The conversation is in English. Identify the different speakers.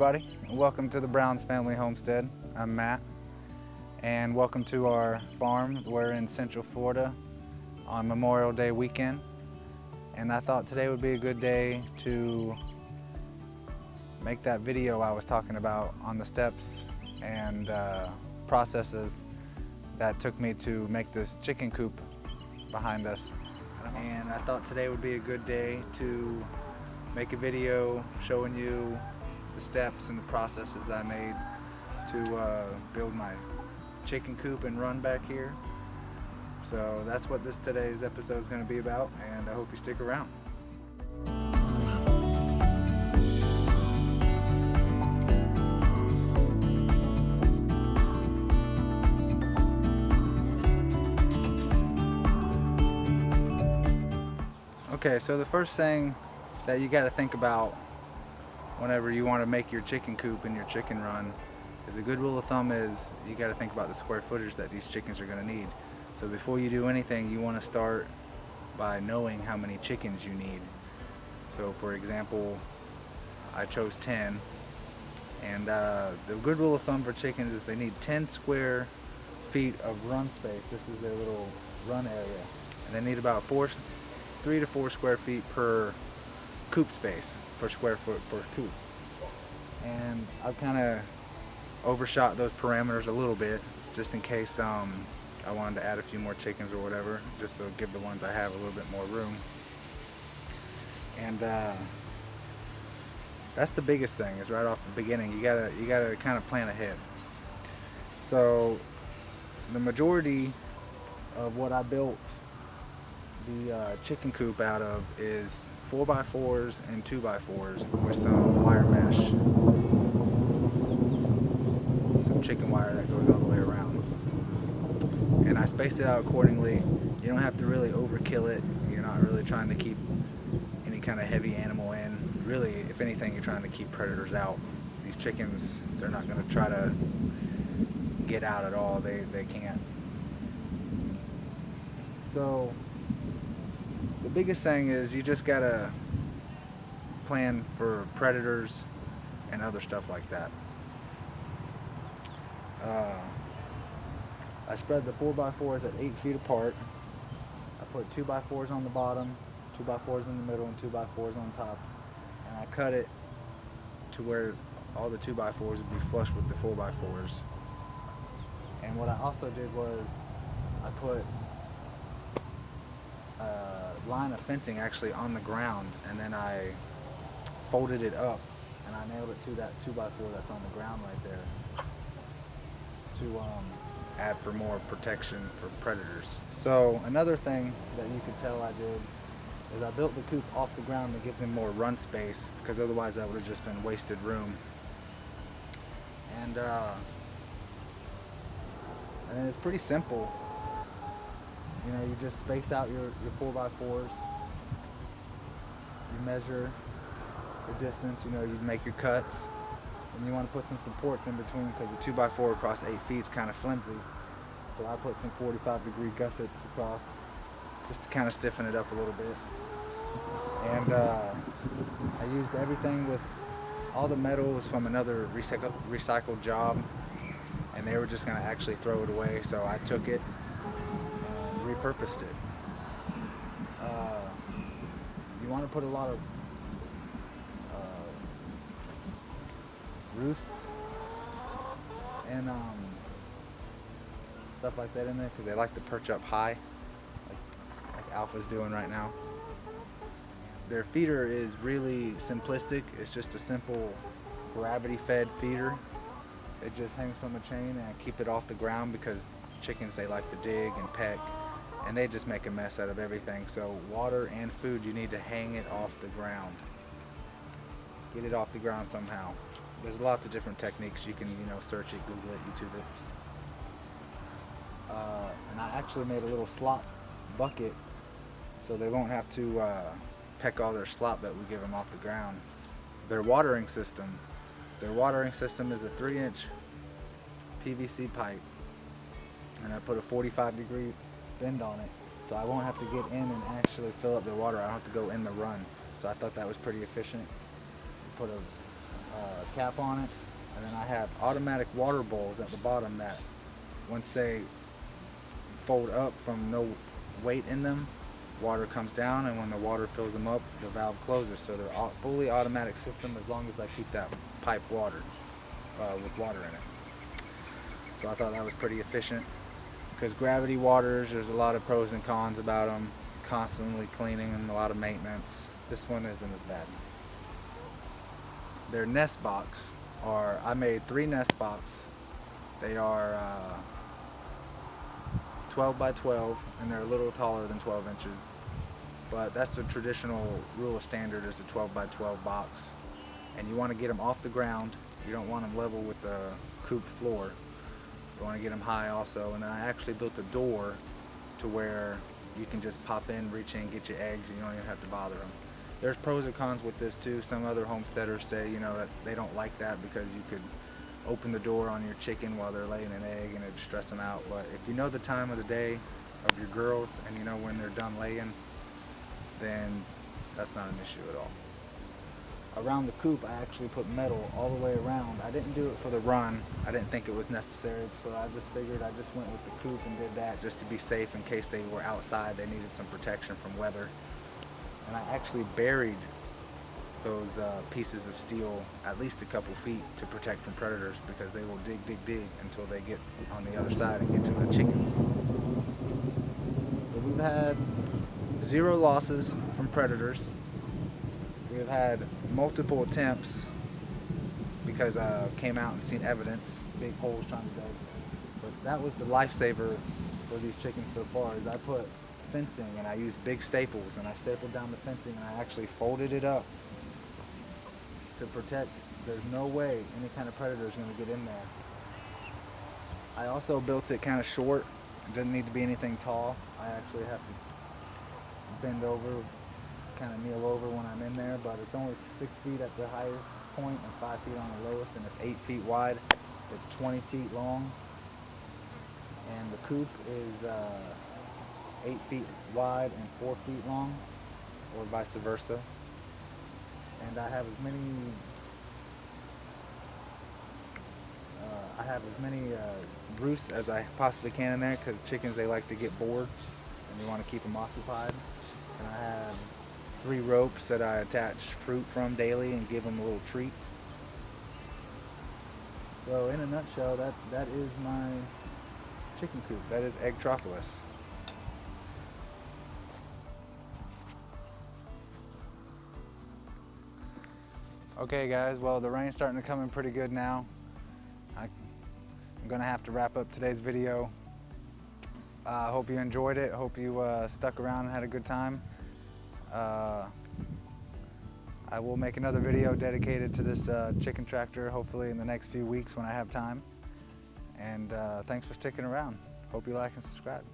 Speaker 1: everybody, and welcome to the Browns Family Homestead. I'm Matt, and welcome to our farm. We're in Central Florida on Memorial Day weekend, and I thought today would be a good day to make that video I was talking about on the steps and processes that took me to make this chicken coop behind us. And I thought today would be a good day to make a video showing you the steps and the processes that I made to build my chicken coop and run back here. So that's what today's episode is going to be about, and I hope you stick around. Okay, so the first thing that you got to think about whenever you want to make your chicken coop and your chicken run is a good rule of thumb is you got to think about the square footage that these chickens are going to need. So before you do anything, you want to start by knowing how many chickens you need. So for example, I chose 10, and the good rule of thumb for chickens is they need 10 square feet of run space. This is their little run area, and they need about 3 to 4 square feet per coop space, per square foot per coop. And I've kind of overshot those parameters a little bit just in case I wanted to add a few more chickens or whatever, just to give the ones I have a little bit more room. And that's the biggest thing, is right off the beginning you gotta kind of plan ahead. So the majority of what I built the chicken coop out of is 4x4s and 2x4s with some wire mesh, some chicken wire that goes all the way around. And I spaced it out accordingly. You don't have to really overkill it. You're not really trying to keep any kind of heavy animal in. Really, if anything, you're trying to keep predators out. These chickens, they're not going to try to get out at all. They can't. So the biggest thing is you just gotta plan for predators and other stuff like that. I spread the 4x4s at 8 feet apart. I put 2x4s on the bottom, 2x4s in the middle, and 2x4s on top. And I cut it to where all the 2x4s would be flush with the 4x4s. And what I also did was I put line of fencing actually on the ground, and then I folded it up and I nailed it to that 2x4 that's on the ground right there to add for more protection for predators. So another thing that you could tell I did is I built the coop off the ground to give them more run space, because otherwise that would have just been wasted room. And it's pretty simple. You know, you just space out your 4x4s, you measure the distance, you know, you make your cuts, and you want to put some supports in between, because the 2x4 across 8 feet is kind of flimsy. So I put some 45-degree gussets across just to kind of stiffen it up a little bit. And I used everything with all the metal was from another recycled job, and they were just going to actually throw it away, so I took it, repurposed it. You want to put a lot of roosts and stuff like that in there, because they like to perch up high, like Alpha's doing right now. Their feeder is really simplistic. It's just a simple gravity-fed feeder. It just hangs from a chain, and I keep it off the ground because chickens, they like to dig and peck, and they just make a mess out of everything. So water and food, you need to hang it off the ground. Get it off the ground somehow. There's lots of different techniques. You can, search it, Google it, YouTube it. And I actually made a little slop bucket so they won't have to peck all their slop that we give them off the ground. Their watering system is a 3-inch PVC pipe, and I put a 45-degree bend on it, so I won't have to get in and actually fill up the water. I don't have to go in the run. So I thought that was pretty efficient. Put a cap on it, and then I have automatic water bowls at the bottom that once they fold up from no weight in them, water comes down, and when the water fills them up, the valve closes. So they're a fully automatic system as long as I keep that pipe watered with water in it. So I thought that was pretty efficient, because gravity waters, there's a lot of pros and cons about them, constantly cleaning and a lot of maintenance. This one isn't as bad. Their nest box I made 3 nest box. They are 12 by 12, and they're a little taller than 12 inches. But that's the traditional rule of standard, is a 12 by 12 box. And you want to get them off the ground. You don't want them level with the coop floor. You want to get them high also. And then I actually built a door to where you can just pop in, reach in, get your eggs, and you don't even have to bother them. There's pros and cons with this too. Some other homesteaders say, that they don't like that because you could open the door on your chicken while they're laying an egg and it'd stress them out. But if you know the time of the day of your girls and you know when they're done laying, then that's not an issue at all. Around the coop, I actually put metal all the way around. I didn't do it for the run. I didn't think it was necessary, so I just figured I just went with the coop and did that just to be safe in case they were outside. They needed some protection from weather. And I actually buried those pieces of steel at least a couple feet to protect from predators, because they will dig, dig, dig until they get on the other side and get to the chickens. But we've had 0 losses from predators. We've had multiple attempts because I came out and seen evidence, big holes trying to go. But that was the lifesaver for these chickens so far, is I put fencing and I used big staples and I stapled down the fencing and I actually folded it up to protect. There's no way any kind of predator is going to get in there. I also built it kind of short. It doesn't need to be anything tall. I actually have to bend over, kind of kneel over when I'm in there, but it's only 6 feet at the highest point and 5 feet on the lowest, and it's 8 feet wide. It's 20 feet long, and the coop is 8 feet wide and 4 feet long, or vice versa. And I have as many roosts as I possibly can in there, because chickens, they like to get bored and you want to keep them occupied. And I have 3 ropes that I attach fruit from daily and give them a little treat. So in a nutshell, that is my chicken coop. That is Eggtropolis. Okay guys, well, the rain's starting to come in pretty good now. I'm gonna have to wrap up today's video. I hope you enjoyed it. Hope you stuck around and had a good time. I will make another video dedicated to this chicken tractor, hopefully in the next few weeks when I have time. And thanks for sticking around. Hope you like and subscribe.